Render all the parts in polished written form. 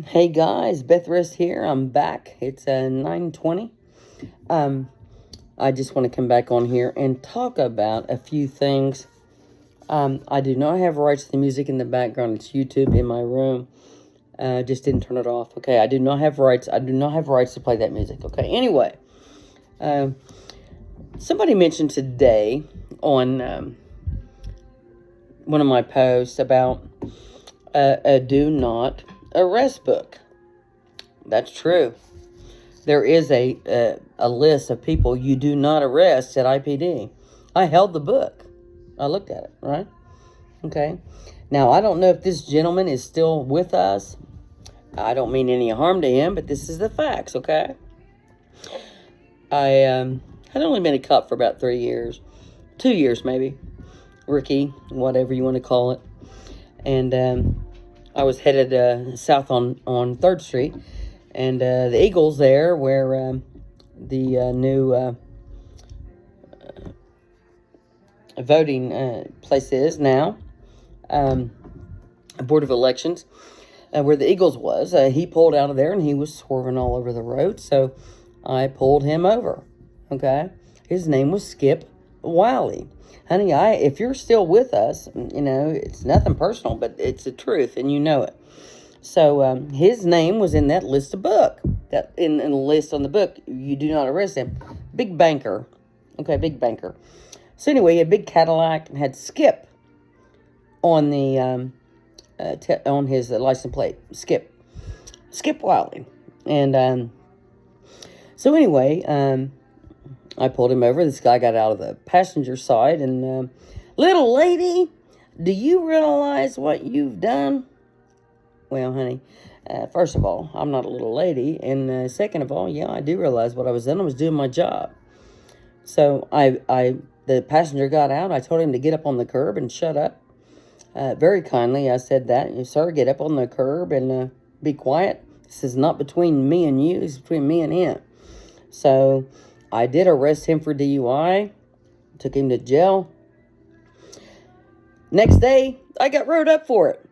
Hey guys, Beth Rest here. I'm back. It's 9:20. Um, I just want to come back on here and talk about a few things. I do not have rights to the music in the background. It's YouTube in my room. Just didn't turn it off. Okay, I do not have rights. I do not have rights to play that music. Okay. Anyway, um, somebody mentioned today on one of my posts about a do not arrest book. That's true. There is a list of people you do not arrest at IPD. I held the book. I looked at it, right? Okay. Now, I don't know if this gentleman is still with us. I don't mean any harm to him, but this is the facts, okay? I had only been a cop for about 3 years. 2 years, maybe. Rookie, whatever you want to call it. And I was headed south on 3rd Street. And the Eagles there, where the new voting place is now, Board of Elections, where the Eagles was, he pulled out of there and he was swerving all over the road. So I pulled him over. Okay, his name was Skip Wiley. Honey, if you're still with us, it's nothing personal, but it's the truth, and you know it. So his name was in that list of book. That in the list on the book, you do not arrest him. Big banker. Okay, big banker. So anyway, he had a big Cadillac and had Skip on the on his license plate. Skip Wiley. And so anyway, I pulled him over. This guy got out of the passenger side and, little lady, do you realize what you've done? Well, honey, first of all, I'm not a little lady. And second of all, yeah, I do realize what I was doing. I was doing my job. So the passenger got out. I told him to get up on the curb and shut up. Very kindly, I said that. Sir, get up on the curb and be quiet. This is not between me and you. This is between me and him. So I did arrest him for DUI. Took him to jail. Next day, I got wrote up for it.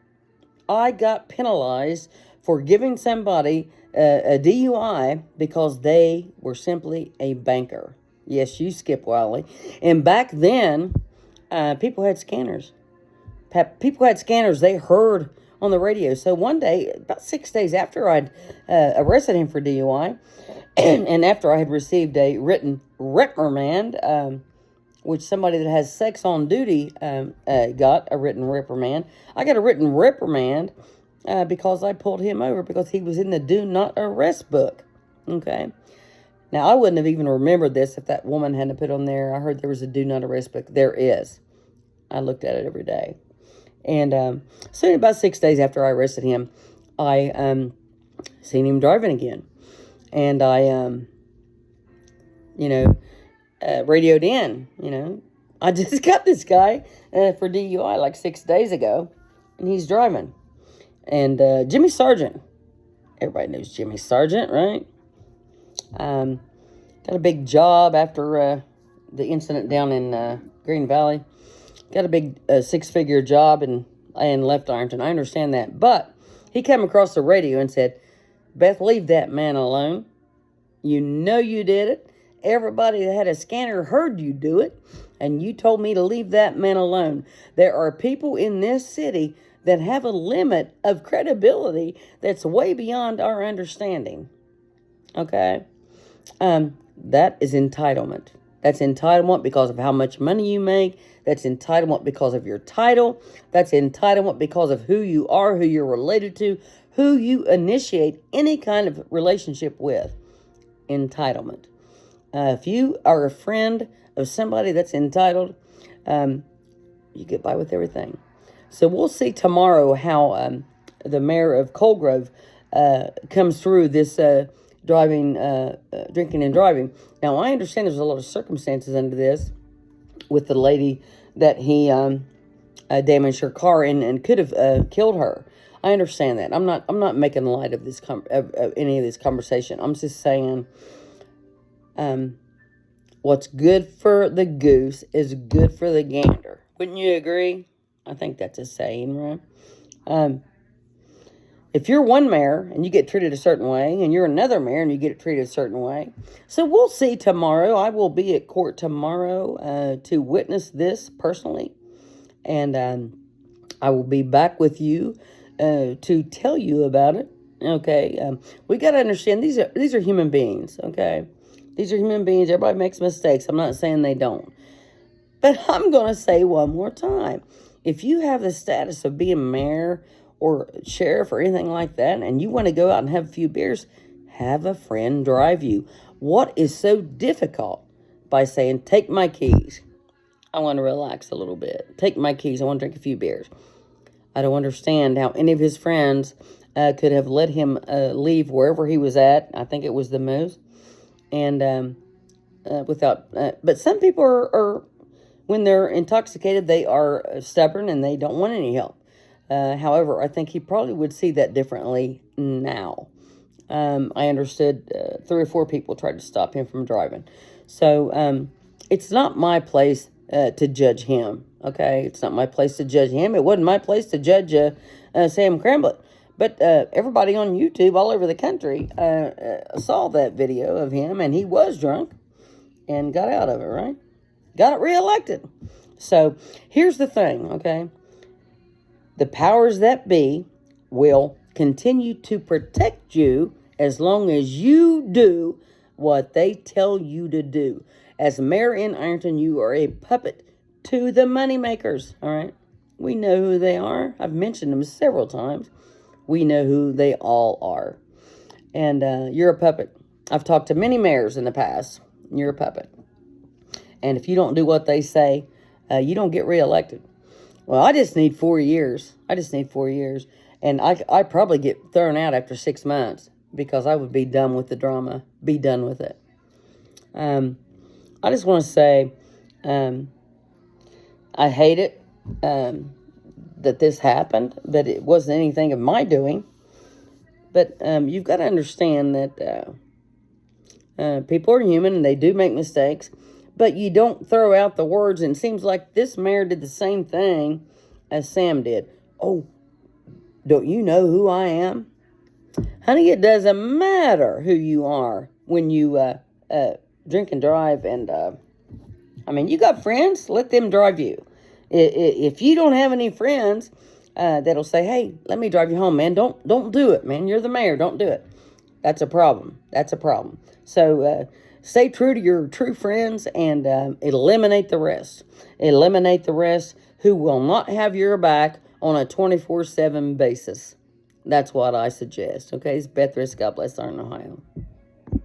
I got penalized for giving somebody a DUI because they were simply a banker. Yes, you Skip Wiley. And back then, people had scanners. People had scanners. They heard on the radio. So one day, about 6 days after I'd arrested him for DUI, and after I had received a written reprimand, which somebody that has sex on duty got a written reprimand. I got a written reprimand because I pulled him over because he was in the do not arrest book. Okay. Now, I wouldn't have even remembered this if that woman hadn't put on there. I heard there was a do not arrest book. There is. I looked at it every day. And so about 6 days after I arrested him, I seen him driving again. And I, radioed in, I just got this guy for DUI like 6 days ago, and he's driving. And Jimmy Sargent, everybody knows Jimmy Sargent, right? Got a big job after the incident down in Green Valley. Got a big 6-figure job in left Ironton. I understand that. But he came across the radio and said, Beth, leave that man alone. You know you did it. Everybody that had a scanner heard you do it, and you told me to leave that man alone. There are people in this city that have a limit of credibility that's way beyond our understanding. Okay? That is entitlement. That's entitlement because of how much money you make. That's entitlement because of your title. That's entitlement because of who you are, who you're related to, who you initiate any kind of relationship with. Entitlement. If you are a friend of somebody that's entitled, you get by with everything. So we'll see tomorrow how the mayor of Coalgrove comes through this drinking and driving. Now, I understand there's a lot of circumstances under this with the lady that he damaged her car and could have killed her. I understand that. I'm not making light of this of any of this conversation. I'm just saying, what's good for the goose is good for the gander. Wouldn't you agree? I think that's a saying, right? if you're one mayor and you get treated a certain way, and you're another mayor and you get treated a certain way. So we'll see tomorrow. I will be at court tomorrow to witness this personally. And I will be back with you to tell you about it. Okay, we got to understand these are human beings. Okay, these are human beings. Everybody makes mistakes. I'm not saying they don't, but I'm going to say one more time: if you have the status of being mayor or sheriff or anything like that, and you want to go out and have a few beers, have a friend drive you. What is so difficult by saying, "Take my keys. I want to relax a little bit. Take my keys. I want to drink a few beers." I don't understand how any of his friends could have let him leave wherever he was at. I think it was the Moose. And but some people are, when they're intoxicated, they are stubborn and they don't want any help. However, I think he probably would see that differently now. I understood 3 or 4 people tried to stop him from driving. So it's not my place to judge him. Okay, it's not my place to judge him. It wasn't my place to judge Sam Cramblett. But everybody on YouTube all over the country saw that video of him, and he was drunk and got out of it, right? Got reelected. So here's the thing, okay? The powers that be will continue to protect you as long as you do what they tell you to do. As mayor in Ironton, you are a puppet to the moneymakers, all right? We know who they are. I've mentioned them several times. We know who they all are. And you're a puppet. I've talked to many mayors in the past. You're a puppet. And if you don't do what they say, you don't get reelected. Well, I just need 4 years. I just need 4 years. And I probably get thrown out after 6 months because I would be done with the drama. Be done with it. I just want to say, I hate it that this happened, but it wasn't anything of my doing. But you've got to understand that people are human and they do make mistakes, but you don't throw out the words. And it seems like this mayor did the same thing as Sam did. Oh, don't you know who I am? Honey, it doesn't matter who you are when you drink and drive. And I mean, you got friends, let them drive you. If you don't have any friends that'll say, "Hey, let me drive you home, man," don't do it, man. You're the mayor. Don't do it. That's a problem. That's a problem. So stay true to your true friends and eliminate the rest. Eliminate the rest who will not have your back on a 24/7 basis. That's what I suggest. Okay, it's Beth Risk. God bless Ironton, Ohio.